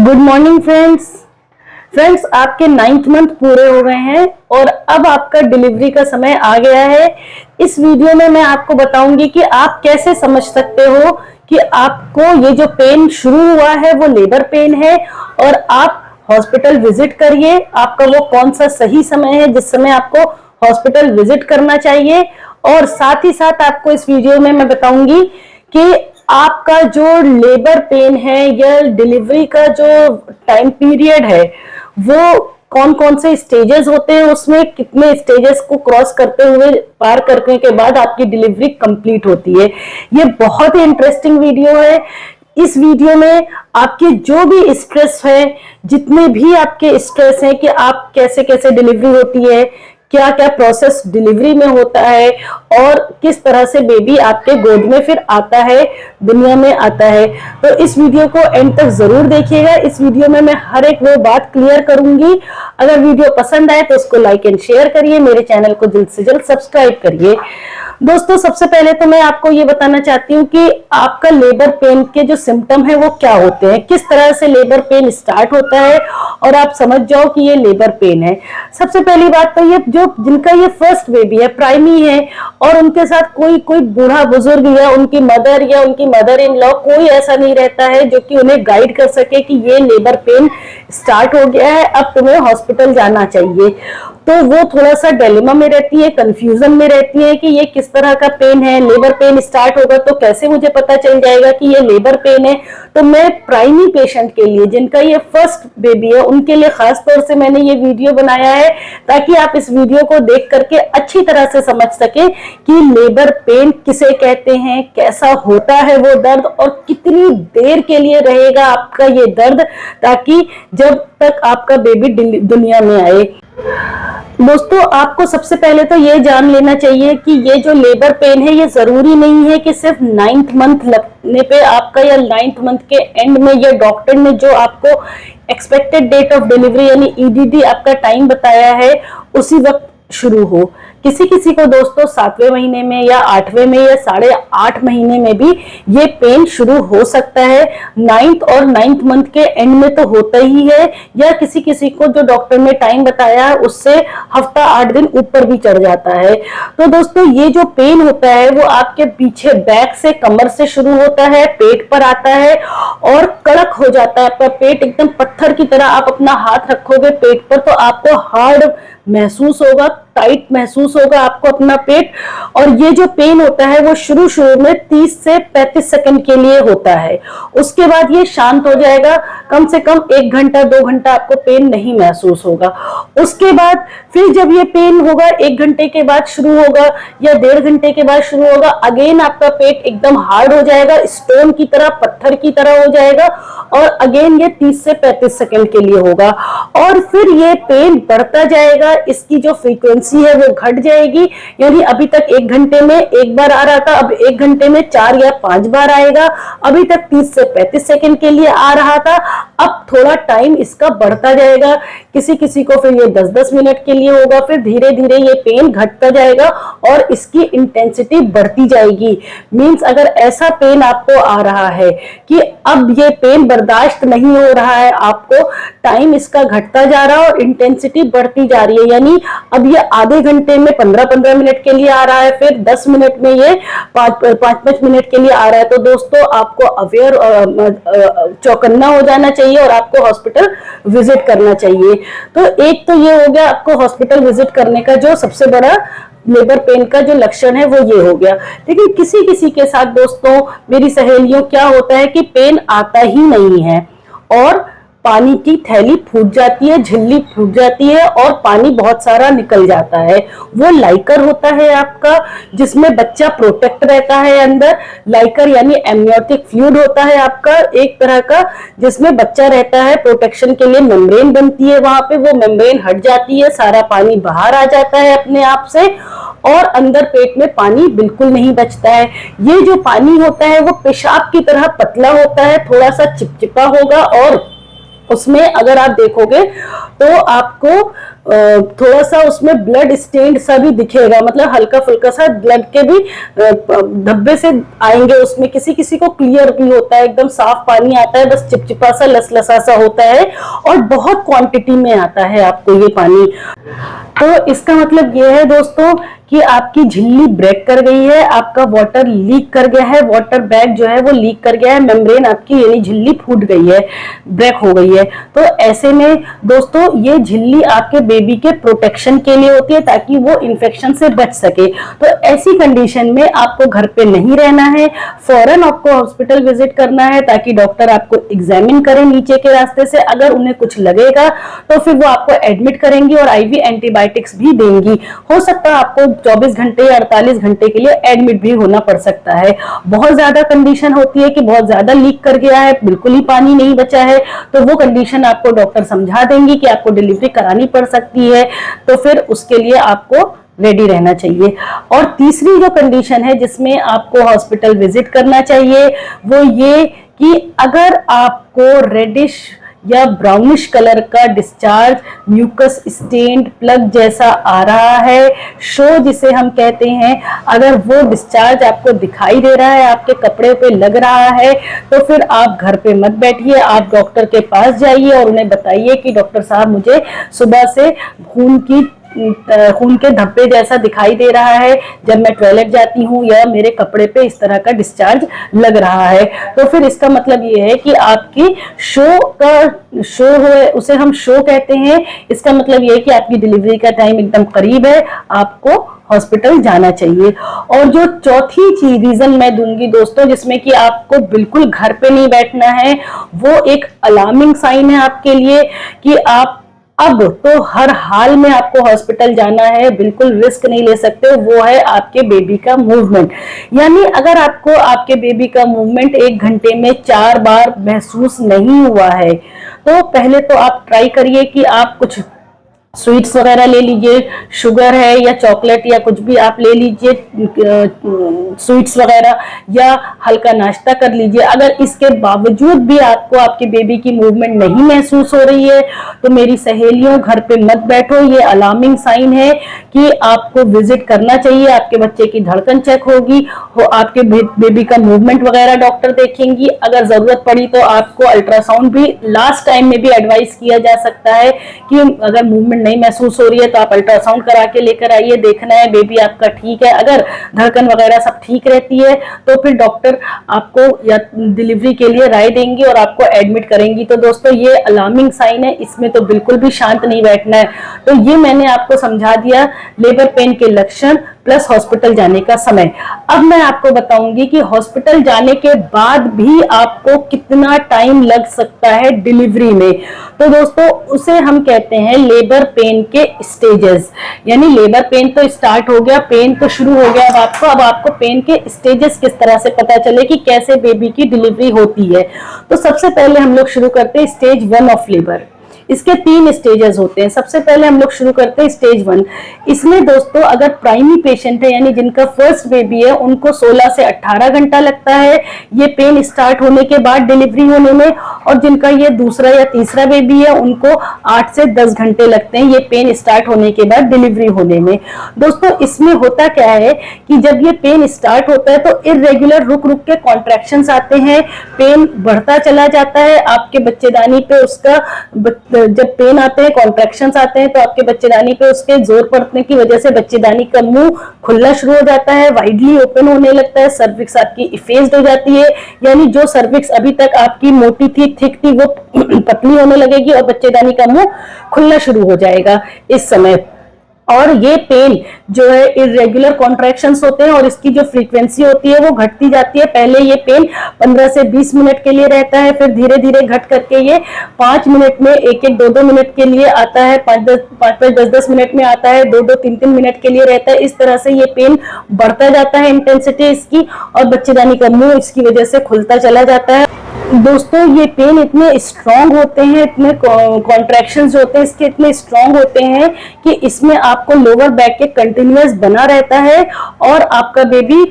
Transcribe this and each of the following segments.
Good morning friends, आपके 9th month पूरे हो गए हैं और अब आपका डिलीवरी का समय आ गया है। इस वीडियो में मैं आपको बताऊंगी कि आप कैसे समझ सकते हो कि आपको ये जो पेन शुरू हुआ है वो लेबर पेन है और आप हॉस्पिटल विजिट करिए। आपका वो कौन सा सही समय है जिस समय आपको हॉस्पिटल विजिट करना चाहिए। और साथ ही साथ आपको इस वीडियो में मैं बताऊंगी कि आपका जो लेबर पेन है या डिलीवरी का जो टाइम पीरियड है वो कौन कौन से स्टेजेस होते हैं, उसमें कितने स्टेजेस को क्रॉस करते हुए पार करने के बाद आपकी डिलीवरी कंप्लीट होती है। ये बहुत ही इंटरेस्टिंग वीडियो है। इस वीडियो में आपके जो भी स्ट्रेस है, जितने भी आपके स्ट्रेस हैं कि आप कैसे कैसे डिलीवरी होती है, क्या क्या प्रोसेस डिलीवरी में होता है और किस तरह से बेबी आपके गोद में फिर आता है, दुनिया में आता है, तो इस वीडियो को एंड तक जरूर देखिएगा। इस वीडियो में मैं हर एक वो बात क्लियर करूंगी। अगर वीडियो पसंद आए तो उसको लाइक एंड शेयर करिए, मेरे चैनल को जल्द से जल्द सब्सक्राइब करिए। दोस्तों, सबसे पहले तो मैं आपको ये बताना चाहती हूँ कि आपका लेबर पेन के जो सिम्टम है वो क्या होते हैं, किस तरह से लेबर पेन स्टार्ट होता है और आप समझ जाओ कि ये लेबर पेन है। सबसे पहली बात तो ये जो जिनका ये फर्स्ट बेबी है, प्राइमी है, और उनके साथ कोई बूढ़ा बुजुर्ग या उनकी मदर या उनकी मदर इन लॉ कोई ऐसा नहीं रहता है जो कि उन्हें गाइड कर सके कि ये लेबर पेन स्टार्ट हो गया है, अब तुम्हें हॉस्पिटल जाना चाहिए, तो वो थोड़ा सा डिलेमा में रहती है, कंफ्यूजन में रहती है कि ये किस तरह का पेन है। लेबर पेन स्टार्ट होगा तो कैसे मुझे पता चल जाएगा कि ये लेबर पेन है। तो मैं प्राइमी पेशेंट के लिए, जिनका ये फर्स्ट बेबी है, उनके लिए खास तौर से मैंने ये वीडियो बनाया है ताकि आप इस वीडियो को देख करके अच्छी तरह से समझ सके कि लेबर पेन किसे कहते हैं, कैसा होता है वो दर्द और कितनी देर के लिए रहेगा आपका ये दर्द, ताकि जब तक आपका बेबी दुनिया में आए। दोस्तों, आपको सबसे पहले तो ये जान लेना चाहिए कि ये जो लेबर पेन है ये जरूरी नहीं है कि सिर्फ 9th मंथ लगने पे आपका या 9th मंथ के एंड में या डॉक्टर ने जो आपको एक्सपेक्टेड डेट ऑफ डिलीवरी यानी ईडीडी आपका टाइम बताया है उसी वक्त शुरू हो। किसी किसी को दोस्तों 7वें महीने में या 8वें में या 8.5 महीने में भी ये पेन शुरू हो सकता है। 9th मंथ के एंड में तो होता ही है, या किसी किसी को जो डॉक्टर ने टाइम बताया है उससे हफ्ता 8 दिन ऊपर भी चढ़ जाता है। तो दोस्तों, ये जो पेन होता है वो आपके पीछे बैक से, कमर से शुरू होता है, पेट पर आता है और कड़क हो जाता है आपका पेट, एकदम पत्थर की तरह। आप अपना हाथ रखोगे पेट पर तो आपको हार्ड महसूस होगा, टाइट महसूस होगा आपको अपना पेट। और ये जो पेन होता है वो शुरू में 30 से 35 सेकंड के लिए होता है, उसके बाद ये शांत हो जाएगा। कम से कम 1 घंटा 2 घंटा आपको पेन नहीं महसूस होगा। उसके बाद फिर जब ये पेन होगा 1 घंटे के बाद शुरू होगा या 1.5 घंटे के बाद शुरू होगा, अगेन आपका पेट एकदम हार्ड हो जाएगा, स्टोन की तरह, पत्थर की तरह हो जाएगा और अगेन ये 30 से 35 सेकंड के लिए होगा। और फिर ये पेन बढ़ता जाएगा, इसकी जो फ्रीक्वेंसी है वो घट जाएगी, यानी अभी तक 1 घंटे में 1 बार आ रहा था, अब 1 घंटे में 4 या 5 बार आएगा। अभी तक 30 से 35 सेकंड के लिए आ रहा था, अब थोड़ा टाइम इसका बढ़ता जाएगा। किसी किसी को फिर ये 10-10 मिनट के लिए होगा, फिर धीरे धीरे ये पेन घटता जाएगा और इसकी इंटेंसिटी बढ़ती जाएगी। मींस अगर ऐसा पेन आपको आ रहा है कि अब ये पेन बर्दाश्त नहीं हो रहा है, आपको टाइम इसका घटता जा रहा है और इंटेंसिटी बढ़ती जा रही है, यानी अब ये आधे घंटे में 15-15 मिनट के लिए आ रहा है, फिर 10 मिनट में ये 5-5 मिनट के लिए आ रहा है, तो दोस्तों आपको अवेयर चौकन्ना हो जाना चाहिए और आपको हॉस्पिटल विजिट करना चाहिए। तो एक तो ये हो गया आपको हॉस्पिटल विजिट करने का जो सबसे बड़ा लेबर पेन का जो लक्षण है वो ये हो गया। लेकिन किसी किसी के साथ दोस्तों, मेरी सहेलियों, क्या होता है कि पेन आता ही नहीं है और पानी की थैली फूट जाती है, झिल्ली फूट जाती है और पानी बहुत सारा निकल जाता है। वो लाइकर होता है आपका, जिसमें बच्चा प्रोटेक्ट रहता है अंदर। लाइकर यानी एमनियोटिक फ्लूइड होता है आपका एक तरह का, जिसमें बच्चा रहता है, प्रोटेक्शन के लिए मेम्ब्रेन बनती है वहां पे, वो मेम्ब्रेन हट जाती है, सारा पानी बाहर आ जाता है अपने आप से और अंदर पेट में पानी बिल्कुल नहीं बचता है। ये जो पानी होता है वो पेशाब की तरह पतला होता है, थोड़ा सा चिपचिपा होगा और उसमें अगर आप देखोगे तो आपको थोड़ा सा उसमें ब्लड स्टेन्ड सा भी दिखेगा, मतलब हल्का फुल्का सा ब्लड के भी धब्बे से आएंगे उसमें। किसी किसी को क्लियर भी होता है, एकदम साफ पानी आता है, बस चिपचिपा सा लसलसा सा होता है और बहुत क्वांटिटी में आता है आपको ये पानी। तो इसका मतलब ये है दोस्तों कि आपकी झिल्ली ब्रेक कर गई है, आपका वाटर लीक कर गया है, वाटर बैग जो है वो लीक कर गया है, मेम्ब्रेन आपकी यानी झिल्ली फूट गई है, ब्रेक हो गई है। तो ऐसे में दोस्तों ये झिल्ली आपके बेबी के प्रोटेक्शन के लिए होती है, ताकि वो इन्फेक्शन से बच सके। तो ऐसी कंडीशन में आपको घर पे नहीं रहना है, फौरन आपको हॉस्पिटल विजिट करना है, ताकि डॉक्टर आपको एग्जामिन करें नीचे के रास्ते से। अगर उन्हें कुछ लगेगा तो फिर वो आपको एडमिट करेंगी और आईवी एंटीबायोटिक्स भी देंगी। हो सकता है आपको 24 घंटे या 48 घंटे के लिए एडमिट भी होना पड़ सकता है। बहुत ज्यादा कंडीशन होती है कि बहुत ज्यादा लीक कर गया है, बिल्कुल ही पानी नहीं बचा है, तो वो कंडीशन आपको डॉक्टर समझा देंगी कि आपको डिलीवरी करानी पड़ सकती है। तो फिर उसके लिए आपको रेडी रहना चाहिए। और तीसरी जो कंडीशन है जिसमें आपको हॉस्पिटल विजिट करना चाहिए वो ये कि अगर आपको रेडिश या ब्राउनिश कलर का डिस्चार्ज, म्यूकस स्टेन्ड प्लग जैसा आ रहा है, शो जिसे हम कहते हैं, अगर वो डिस्चार्ज आपको दिखाई दे रहा है, आपके कपड़े पे लग रहा है, तो फिर आप घर पे मत बैठिए, आप डॉक्टर के पास जाइए और उन्हें बताइए कि डॉक्टर साहब मुझे सुबह से खून के धब्बे जैसा दिखाई दे रहा है जब मैं टॉयलेट जाती हूँ, या मेरे कपड़े पे इस तरह का डिस्चार्ज लग रहा है। तो फिर इसका मतलब ये है कि आपकी शो है, उसे हम शो कहते हैं। इसका मतलब ये है कि आपकी डिलीवरी का टाइम एकदम करीब है, आपको हॉस्पिटल जाना चाहिए। और जो चौथी चीज रीजन मैं दूंगी दोस्तों, जिसमें कि आपको बिल्कुल घर पे नहीं बैठना है, वो एक अलार्मिंग साइन है आपके लिए कि आप अब तो हर हाल में आपको हॉस्पिटल जाना है, बिल्कुल रिस्क नहीं ले सकते। वो है आपके बेबी का मूवमेंट। यानी अगर आपको आपके बेबी का मूवमेंट 1 घंटे में 4 बार महसूस नहीं हुआ है, तो पहले तो आप ट्राई करिए कि आप कुछ स्वीट्स वगैरह ले लीजिए, शुगर है या चॉकलेट या कुछ भी आप ले लीजिए, स्वीट्स वगैरह, या हल्का नाश्ता कर लीजिए। अगर इसके बावजूद भी आपको आपके बेबी की मूवमेंट नहीं महसूस हो रही है, तो मेरी सहेलियों घर पे मत बैठो, ये अलार्मिंग साइन है कि आपको विजिट करना चाहिए। आपके बच्चे की धड़कन चेक होगी, आपके बेबी का मूवमेंट वगैरह डॉक्टर देखेंगी। अगर जरूरत पड़ी तो आपको अल्ट्रासाउंड भी लास्ट टाइम में भी एडवाइस किया जा सकता है कि अगर मूवमेंट नहीं महसूस हो रही है तो आप अल्ट्रासाउंड करा के लेकर आइए, देखना है बेबी आपका ठीक है। अगर धड़कन वगैरह सब ठीक रहती है तो फिर डॉक्टर आपको या डिलीवरी के लिए राय देंगी और आपको एडमिट करेंगी। तो दोस्तों ये अलार्मिंग साइन है, इसमें तो बिल्कुल भी शांत नहीं बैठना है। तो ये मैंने आपको समझा दिया लेबर पेन के लक्षण प्लस हॉस्पिटल जाने का समय। अब मैं आपको बताऊंगी कि हॉस्पिटल जाने के बाद भी आपको कितना टाइम लग सकता है डिलीवरी में। तो दोस्तों उसे हम कहते हैं लेबर पेन के स्टेजेस। यानी लेबर पेन तो स्टार्ट हो गया, पेन तो शुरू हो गया, अब आपको पेन के स्टेजेस किस तरह से पता चले कि कैसे बेबी की डिलीवरी होती है। तो सबसे पहले हम लोग शुरू करते हैं स्टेज 1 ऑफ लेबर। इसके 3 स्टेजेस होते हैं। सबसे पहले हम लोग शुरू करते हैं स्टेज 1। इसमें दोस्तों अगर प्राइमरी पेशेंट है, यानी जिनका फर्स्ट बेबी है, उनको 16 से 18 घंटा लगता है ये पेन स्टार्ट होने के बाद डिलीवरी होने में, और जिनका ये दूसरा या तीसरा बेबी है उनको 8 से 10 घंटे लगते हैं ये पेन स्टार्ट होने के बाद डिलीवरी होने में। दोस्तों इसमें होता क्या है कि जब ये पेन स्टार्ट होता है तो इर्रेगुलर रुक रुक के कॉन्ट्रैक्शंस आते हैं, पेन बढ़ता चला जाता है आपके बच्चेदानी पे। उसका जब पेन आते हैं, कॉन्ट्रैक्शंस आते हैं, तो आपके बच्चेदानी पे उसके जोर पड़ने की वजह से बच्चेदानी का मुंह खुलना शुरू हो जाता है, वाइडली ओपन होने लगता है, सर्विक्स आपकी इफेस्ड हो जाती है। यानी जो सर्विक्स अभी तक आपकी मोटी थी, थिक थी, वो पतली होने लगेगी और बच्चेदानी का मुंह खुलना शुरू हो जाएगा इस समय। और ये पेन जो है इरेगुलर कॉन्ट्रैक्शंस होते हैं और इसकी जो फ्रीक्वेंसी होती है वो घटती जाती है। पहले ये पेन 15 से 20 मिनट के लिए रहता है, फिर धीरे धीरे घट करके ये 5 मिनट में, 1-1, 2-2 मिनट के लिए आता है, 5-5, 10-10 मिनट में आता है, 2-2, 3-3 मिनट के लिए रहता है। इस तरह से ये पेन बढ़ता जाता है इंटेंसिटी इसकी, और बच्चेदानी का मुंह इसकी वजह से खुलता चला जाता है। दोस्तों ये पेन इतने स्ट्रांग होते हैं, इतने कॉन्ट्रैक्शंस होते हैं इसके इतने स्ट्रांग होते हैं कि इसमें आपको लोअर बैक के कंटिन्यूअस बना रहता है और आपका बेबी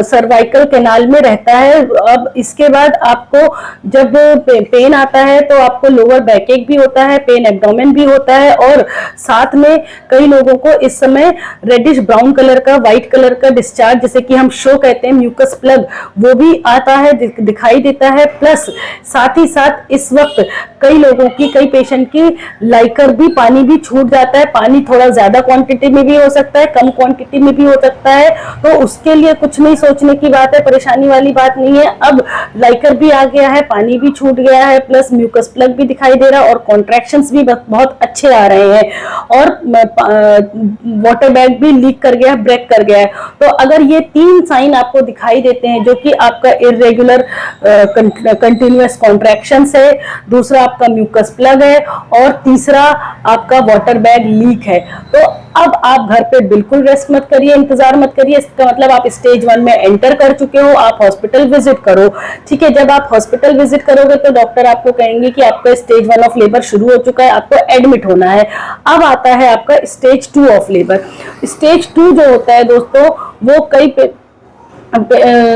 सर्वाइकल कैनाल में रहता है। अब इसके बाद आपको जब पेन आता है तो आपको लोअर बैक एक भी होता है, पेन एब्डोमेन भी होता है और साथ में कई लोगों को इस समय रेडिश ब्राउन कलर का, व्हाइट कलर का डिस्चार्ज, जैसे कि हम शो कहते हैं, म्यूकस प्लग, वो भी आता है, दिखाई देता है। प्लस साथ ही साथ इस वक्त कई लोगों की, कई पेशेंट की लाइकर भी, पानी भी छूट जाता है। पानी थोड़ा ज्यादा क्वांटिटी में भी हो सकता है, कम क्वांटिटी में भी हो सकता है, तो उसके लिए कुछ नहीं सोचने की बात है, परेशानी वाली बात नहीं है। अब लाइकर भी आ गया है, पानी भी छूट गया है, प्लस म्यूकस प्लग भी दिखाई दे रहा है और कॉन्ट्रैक्शंस भी बहुत अच्छे आ रहे हैं और वाटर बैग भी लीक कर गया है, ब्रेक कर गया है। तो अगर ये 3 साइन आपको दिखाई देते हैं, जो कि आपका इरेगुलर कंटिन्यूअस कॉन्ट्रैक्शंस है, दूसरा आपका म्यूकस प्लग है और तीसरा आपका वाटर बैग लीक है, तो अब आप घर पे बिल्कुल रेस्ट मत करिए, इंतजार मत करिए। इसका मतलब आप स्टेज 1 में एंटर कर चुके हो, आप हॉस्पिटल विजिट करो। ठीक है, जब आप हॉस्पिटल विजिट करोगे तो डॉक्टर आपको कहेंगे कि आपका स्टेज 1 ऑफ लेबर शुरू हो चुका है, आपको एडमिट होना है। अब आता है आपका स्टेज 2 ऑफ लेबर। स्टेज 2 जो होता है दोस्तों, वो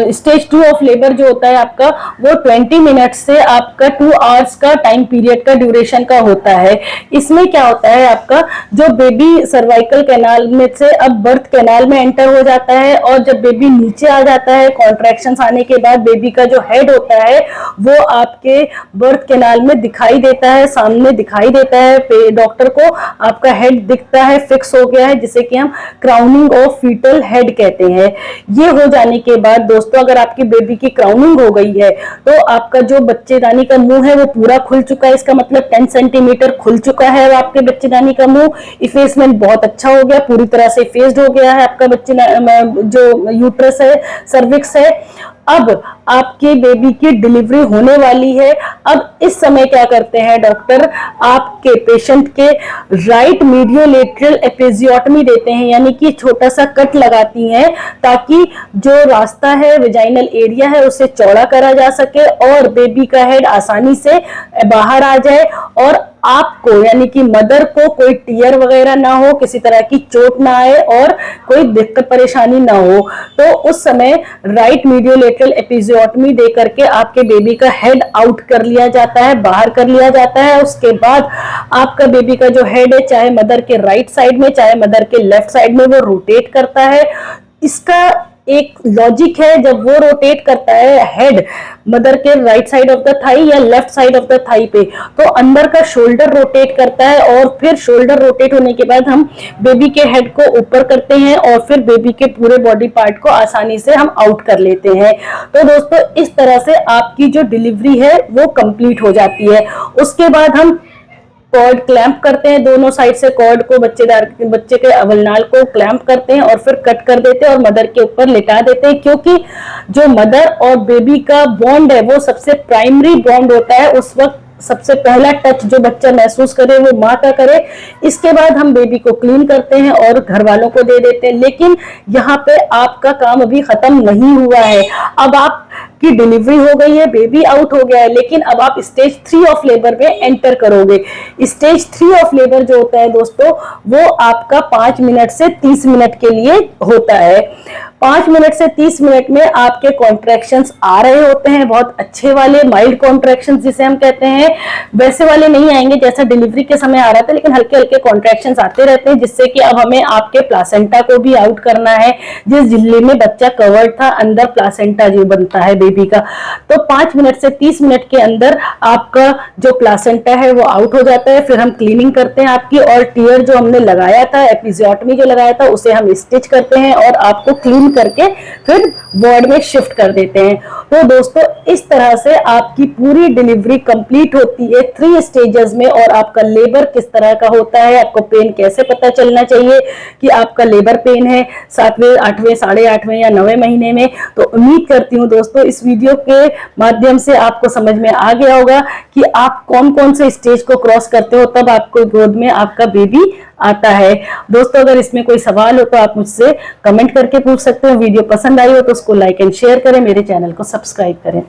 स्टेज 2 ऑफ लेबर जो होता है आपका, वो 20 मिनट से आपका 2 आवर्स का टाइम पीरियड का ड्यूरेशन का होता है। इसमें क्या होता है, आपका जो बेबी सर्वाइकल कैनाल में से अब बर्थ कैनाल में एंटर हो जाता है और जब बेबी नीचे आ जाता है, कॉन्ट्रैक्शंस आने के बाद बेबी का जो हेड होता है वो आपके बर्थ कैनाल में दिखाई देता है, सामने दिखाई देता है। डॉक्टर को आपका हेड दिखता है, फिक्स हो गया है, जिसे कि हम क्राउनिंग ऑफ फीटल हेड कहते हैं। ये हो जाने के बाद दोस्तों, अगर आपकी बेबी की क्राउनिंग हो गई है तो आपका जो बच्चेदानी का मुंह है वो पूरा खुल चुका है। इसका मतलब 10 सेंटीमीटर खुल चुका है आपके बच्चेदानी का मुंह। इफेसमेंट बहुत अच्छा हो गया, पूरी तरह से इफेस्ड हो गया है आपका जो यूट्रस है, सर्विक्स है। अब आपके बेबी की डिलीवरी होने वाली है। अब इस समय क्या करते हैं डॉक्टर, आपके पेशेंट के राइट मीडियोलेटरल एपिजियोटमी देते हैं, यानी कि छोटा सा कट लगाती हैं ताकि जो रास्ता है, वेजाइनल एरिया है, उसे चौड़ा करा जा सके और बेबी का हेड आसानी से बाहर आ जाए और आपको यानी कि मदर को कोई टीयर वगैरह ना हो, किसी तरह की चोट ना आए और कोई दिक्कत परेशानी ना हो। तो उस समय राइट मीडियोलेटरल एपिजियोटमी दे करके आपके बेबी का हेड आउट कर लिया जाता है, बाहर कर लिया जाता है। उसके बाद आपका बेबी का जो हेड है, चाहे मदर के राइट साइड में चाहे मदर के लेफ्ट साइड में, वो रोटेट करता है। इसका एक लॉजिक है, जब वो रोटेट करता है हेड मदर के right side of the thigh या left side of the thigh पे, तो अंदर का शोल्डर रोटेट करता है और फिर शोल्डर रोटेट होने के बाद हम बेबी के हेड को ऊपर करते हैं और फिर बेबी के पूरे बॉडी पार्ट को आसानी से हम आउट कर लेते हैं। तो दोस्तों इस तरह से आपकी जो डिलीवरी है वो कंप्लीट हो जाती है। उसके बाद हम कॉर्ड क्लैंप करते हैं, दोनों साइड से कॉर्ड को बच्चे के अवलनाल को क्लैंप करते हैं और फिर कट कर देते हैं और मदर के ऊपर लिटा देते हैं, क्योंकि जो मदर और बेबी का बॉन्ड है वो सबसे प्राइमरी बॉन्ड होता है। उस वक्त सबसे पहला टच जो बच्चा महसूस करे वो माँ का करे। इसके बाद हम बेबी को क्लीन करते हैं और घर वालों को दे देते हैं। लेकिन यहाँ पे आपका काम अभी खत्म नहीं हुआ है। अब आपकी डिलीवरी हो गई है, बेबी आउट हो गया है, लेकिन अब आप स्टेज 3 ऑफ लेबर में एंटर करोगे। स्टेज 3 ऑफ लेबर जो होता है दोस्तों, वो आपका 5 मिनट से 30 मिनट के लिए होता है। 5 मिनट से 30 मिनट में आपके कॉन्ट्रैक्शंस आ रहे होते हैं, बहुत अच्छे वाले माइल्ड कॉन्ट्रैक्शंस जिसे हम कहते हैं। वैसे वाले नहीं आएंगे जैसा डिलीवरी के समय आ रहा था, लेकिन हल्के हल्के कॉन्ट्रैक्शंस आते रहते हैं, जिससे कि अब हमें आपके प्लासेंटा को भी आउट करना है। जिस जिले में बच्चा कवर्ड था, अंदर प्लासेंटा जो बनता है बेबी का, तो 5 मिनट से 30 मिनट के अंदर आपका जो प्लासेंटा है वो आउट हो जाता है। फिर हम क्लीनिंग करते हैं आपकी, और टीयर जो हमने लगाया था, एपिजियोटमी जो लगाया था, उसे हम स्टिच करते हैं और आपको क्लीन करके फिर वार्ड में शिफ्ट कर देते हैं। तो दोस्तों इस तरह से आपकी पूरी डिलीवरी कंप्लीट होती है 3 स्टेजेस में। और आपका लेबर किस तरह का होता है, आपको पेन कैसे पता चलना चाहिए कि आपका लेबर पेन है 7वें, 8वें, 8.5वें या 9वें महीने में। तो उम्मीद करती हूँ दोस्तों इस वीडियो के माध्यम से आपको समझ में आ गया होगा कि आप कौन कौन से स्टेज को क्रॉस करते हो तब आपको गोद में आपका बेबी आता है। दोस्तों अगर इसमें कोई सवाल हो तो आप मुझसे कमेंट करके पूछ सकते हो। वीडियो पसंद आई हो तो उसको लाइक एंड शेयर करें, मेरे चैनल को सब्सक्राइब करें।